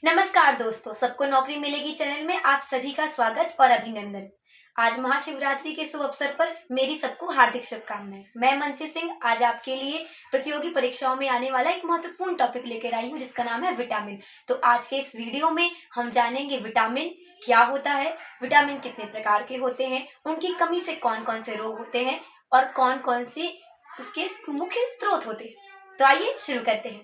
नमस्कार दोस्तों, सबको नौकरी मिलेगी चैनल में आप सभी का स्वागत और अभिनंदन। आज महाशिवरात्रि के शुभ अवसर पर मेरी सबको हार्दिक शुभकामनाएं। मैं मंजरी सिंह आज आपके लिए प्रतियोगी परीक्षाओं में आने वाला एक महत्वपूर्ण टॉपिक लेकर आई हूँ जिसका नाम है विटामिन। तो आज के इस वीडियो में हम जानेंगे विटामिन क्या होता है, विटामिन कितने प्रकार के होते हैं, उनकी कमी से कौन कौन से रोग होते हैं और कौन कौन से उसके मुख्य स्रोत होते हैं। तो आइए शुरू करते हैं।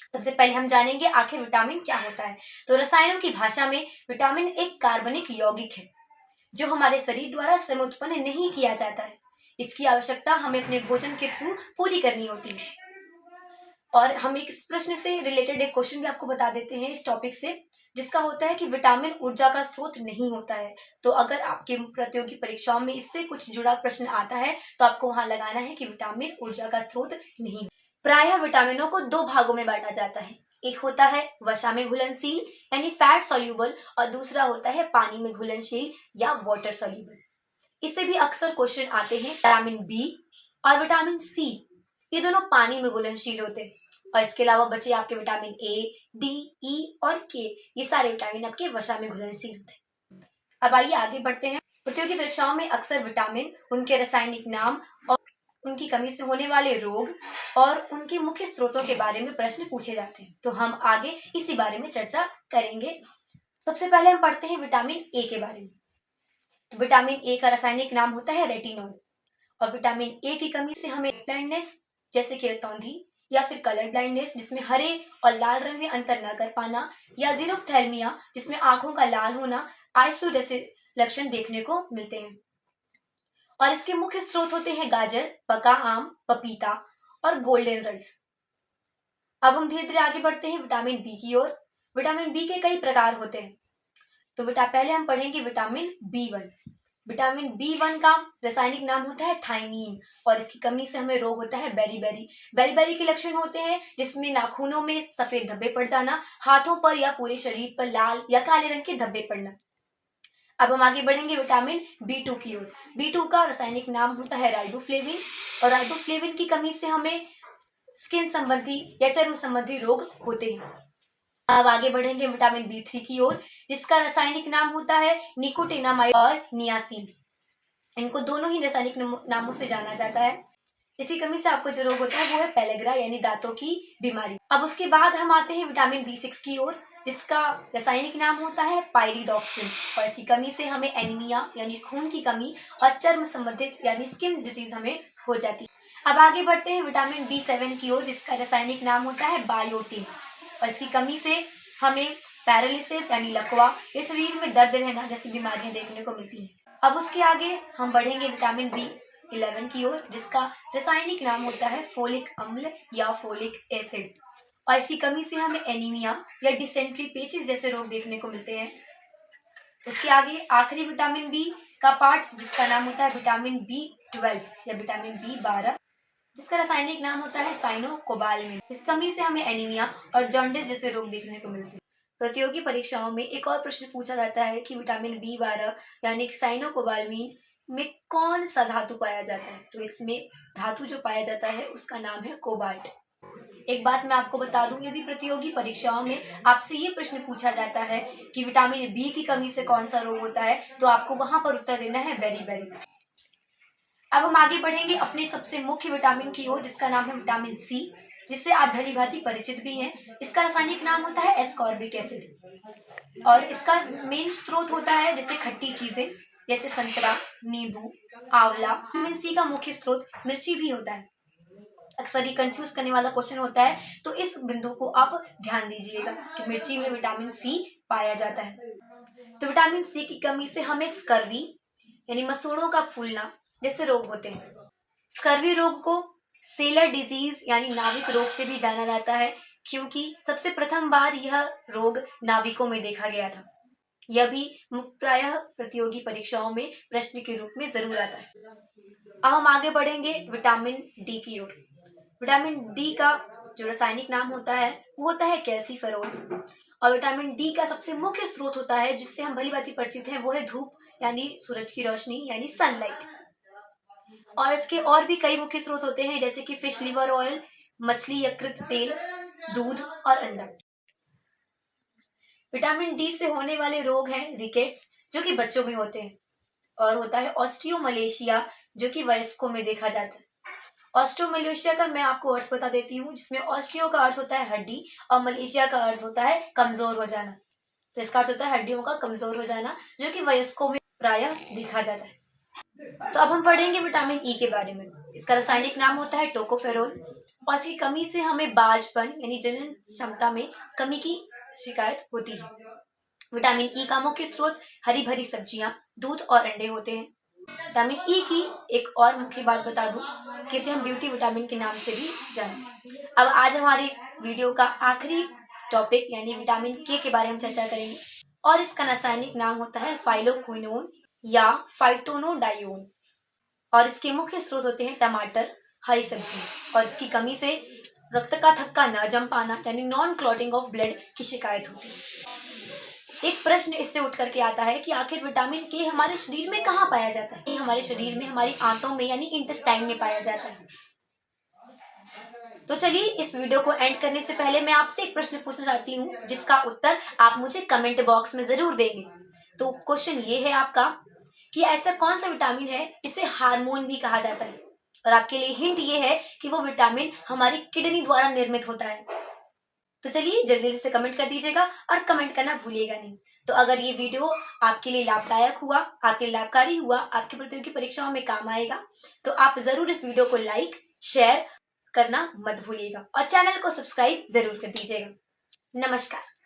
सबसे पहले हम जानेंगे आखिर विटामिन क्या होता है। तो रसायनों की भाषा में विटामिन एक कार्बनिक यौगिक है जो हमारे शरीर द्वारा स्वयं उत्पन्न नहीं किया जाता है। इसकी आवश्यकता हमें अपने भोजन के थ्रू पूरी करनी होती है। और हम एक इस प्रश्न से रिलेटेड एक क्वेश्चन भी आपको बता देते हैं इस टॉपिक से, जिसका होता है कि विटामिन ऊर्जा का स्रोत नहीं होता है। तो अगर आपके प्रतियोगी परीक्षाओं में इससे कुछ जुड़ा प्रश्न आता है तो आपको वहां लगाना है कि विटामिन ऊर्जा का स्रोत नहीं। प्रायः विटामिनों को दो भागों में बांटा जाता है। एक होता है वसा में घुलनशील यानी फैट सॉल्यूबल और दूसरा होता है पानी में घुलनशील या वाटर सॉल्यूबल। इससे भी अक्सर क्वेश्चन आते हैं। विटामिन बी और विटामिन सी ये दोनों पानी में घुलनशील होते हैं और इसके अलावा बचे आपके विटामिन ए, डी, ई और के, ये सारे विटामिन आपके वसा में घुलनशील होते हैं। अब आइए आगे बढ़ते हैं। प्रतियोगी परीक्षाओं में अक्सर विटामिन, उनके रासायनिक नाम और उनकी कमी से होने वाले रोग और उनके मुख्य स्रोतों के बारे में प्रश्न पूछे जाते हैं। तो हम आगे इसी बारे में चर्चा करेंगे। सबसे पहले हम पढ़ते हैं विटामिन ए के बारे में। तो विटामिन ए का रासायनिक नाम होता है रेटिनॉल और विटामिन ए की कमी से हमें ब्लाइंडनेस जैसे कि रतौंधी या फिर कलर ब्लाइंडनेस जिसमें हरे और लाल रंग में अंतर न कर पाना, या जीरोफ्थैल्मिया जिसमें आंखों का लाल होना, आई फ्लू जैसे लक्षण देखने को मिलते हैं। और इसके मुख्य स्रोत होते हैं गाजर, पका आम, पपीता और गोल्डन राइस। अब हम धीरे धीरे आगे बढ़ते हैं विटामिन बी की ओर। विटामिन बी के कई प्रकार होते हैं। तो पहले हम पढ़ेंगे विटामिन बी1। विटामिन बी1 का रासायनिक नाम होता है थायमीन और इसकी कमी से हमें रोग होता है बेरीबेरी। बेरीबेरी के लक्षण होते हैं जिसमें नाखूनों में सफेद धब्बे पड़ जाना, हाथों पर या पूरे शरीर पर लाल या काले रंग के धब्बे पड़ना। अब हम आगे बढ़ेंगे विटामिन बी2 की ओर। बी2 का रासायनिक नाम होता है राइबोफ्लेविन और राइबोफ्लेविन की कमी से हमें स्किन संबंधी या चर्म संबंधी रोग होते हैं। अब आगे बढ़ेंगे विटामिन बी3 की ओर, जिसका रासायनिक नाम होता है निकोटिनामाइड और नियासिन। इनको दोनों ही रासायनिक नामों से जाना जाता है। इसी कमी से आपको जो रोग होता है वो है पेलेग्रा यानी दांतों की बीमारी। अब उसके बाद हम आते हैं विटामिन बी6 की ओर, जिसका रासायनिक नाम होता है पायरिडॉक्सिन और इसकी कमी से हमें एनीमिया यानी खून की कमी और चर्म संबंधित यानी स्किन डिजीज हमें हो जाती है। अब आगे बढ़ते हैं विटामिन बी7 की ओर, जिसका रासायनिक नाम होता है बायोटिन और इसकी कमी से हमें पैरालिसिस यानी लकवा या शरीर में दर्द रहना जैसी बीमारियां देखने को मिलती हैं। अब उसके आगे हम बढ़ेंगे विटामिन बी11 की ओर, जिसका रासायनिक नाम होता है फोलिक अम्ल या फोलिक एसिड और इसकी कमी से हमें एनीमिया या डिसेंट्री, पेचिस जैसे रोग देखने को मिलते हैं। उसके आगे आखिरी विटामिन बी का पार्ट जिसका नाम होता है विटामिन बी12 या विटामिन बी12, जिसका रासायनिक नाम होता है साइनोकोबालमिन। इस कमी से हमें एनीमिया और जॉन्डिस जैसे रोग देखने को मिलते हैं। प्रतियोगी परीक्षाओं में एक और प्रश्न पूछा जाता है कि विटामिन बी12 यानी साइनोकोबालमिन में कौन सा धातु पाया जाता है। तो इसमें धातु जो पाया जाता है उसका नाम है कोबाल्ट। एक बात मैं आपको बता दूं, यदि प्रतियोगी परीक्षाओं में आपसे ये प्रश्न पूछा जाता है कि विटामिन बी की कमी से कौन सा रोग होता है तो आपको वहां पर उत्तर देना है बेरीबेरी। अब हम आगे बढ़ेंगे अपने सबसे मुख्य विटामिन की ओर, जिसका नाम है विटामिन सी, जिससे आप भली भांति परिचित भी हैं। इसका रासायनिक नाम होता है एस्कॉर्बिक एसिड और इसका मेन स्रोत होता है जैसे खट्टी चीजें जैसे संतरा, नींबू, आंवला। विटामिन सी का मुख्य स्रोत मिर्ची भी होता है। अक्सर ये कंफ्यूज करने वाला क्वेश्चन होता है, तो इस बिंदु को आप ध्यान दीजिएगा कि मिर्ची में विटामिन सी पाया जाता है। तो विटामिन सी की कमी से हमें स्कर्वी यानी मसूड़ों का फूलना जैसे रोग होते हैं। स्कर्वी रोग को सेलर डिजीज यानी नाविक रोग से भी जाना जाता है, क्योंकि सबसे प्रथम बार यह रोग नाविकों में देखा गया था। यह भी प्रायः प्रतियोगी परीक्षाओं में प्रश्न के रूप में जरूर आता है। अब हम आगे बढ़ेंगे विटामिन डी की ओर। विटामिन डी का जो रासायनिक नाम होता है वो होता है कैल्सीफेरोल और विटामिन डी का सबसे मुख्य स्रोत होता है जिससे हम भली भांति परिचित हैं, वो है धूप यानी सूरज की रोशनी यानी सनलाइट। और इसके और भी कई मुख्य स्रोत होते हैं जैसे कि फिश लिवर ऑयल, मछली यकृत तेल, दूध और अंडा। विटामिन डी से होने वाले रोग हैं रिकेट्स, जो कि बच्चों में होते हैं, और होता है ऑस्टियोमलेशिया, जो कि वयस्कों में देखा जाता है। ऑस्टियोमलेशिया का मैं आपको अर्थ बता देती हूँ, जिसमें ऑस्टियो का अर्थ होता है हड्डी और मलेशिया का अर्थ होता है कमजोर हो जाना। तो इसका अर्थ होता है हड्डियों का कमजोर हो जाना, जो कि वयस्कों में प्रायः देखा जाता है। तो अब हम पढ़ेंगे विटामिन ई के बारे में। इसका रासायनिक नाम होता है टोकोफेरोल, और इसकी कमी से हमें बाजपन यानी जनन क्षमता में कमी की शिकायत होती है। विटामिन ई का मुख्य स्रोत हरी भरी सब्जियां, दूध और अंडे होते हैं। विटामिन ई की एक और मुख्य बात बता दूं कि इसे हम ब्यूटी विटामिन के नाम से भी जानते हैं। अब आज हमारे वीडियो का आखिरी टॉपिक यानी विटामिन के बारे में चर्चा करेंगे, और इसका रासायनिक नाम होता है फाइलोक्विनोन या फाइटोनोडायोन, और इसके मुख्य स्रोत होते हैं टमाटर, हरी सब्जी, और इसकी कमी से रक्त का थक्का न जम पाना यानी नॉन क्लॉटिंग ऑफ ब्लड की शिकायत होती है। एक प्रश्न इससे उठ करके आता है कि आखिर विटामिन के हमारे शरीर में कहाँ पाया जाता है? हमारे शरीर में हमारी आंतों में यानी इंटेस्टाइन में पाया जाता है। तो चलिए, इस वीडियो को एंड करने से पहले मैं आपसे एक प्रश्न पूछना चाहती हूँ, जिसका उत्तर आप मुझे कमेंट बॉक्स में जरूर देंगे। तो क्वेश्चन ये है आपका कि ऐसा कौन सा विटामिन है इसे हार्मोन भी कहा जाता है, और आपके लिए हिंट ये है कि वो विटामिन हमारी किडनी द्वारा निर्मित होता है। तो चलिए जल्दी से कमेंट कर दीजिएगा, और कमेंट करना भूलिएगा नहीं। तो अगर ये वीडियो आपके लिए लाभदायक हुआ, आपके लिए लाभकारी हुआ, आपकी प्रतियोगी परीक्षाओं में काम आएगा, तो आप जरूर इस वीडियो को लाइक शेयर करना मत भूलिएगा, और चैनल को सब्सक्राइब जरूर कर दीजिएगा। नमस्कार।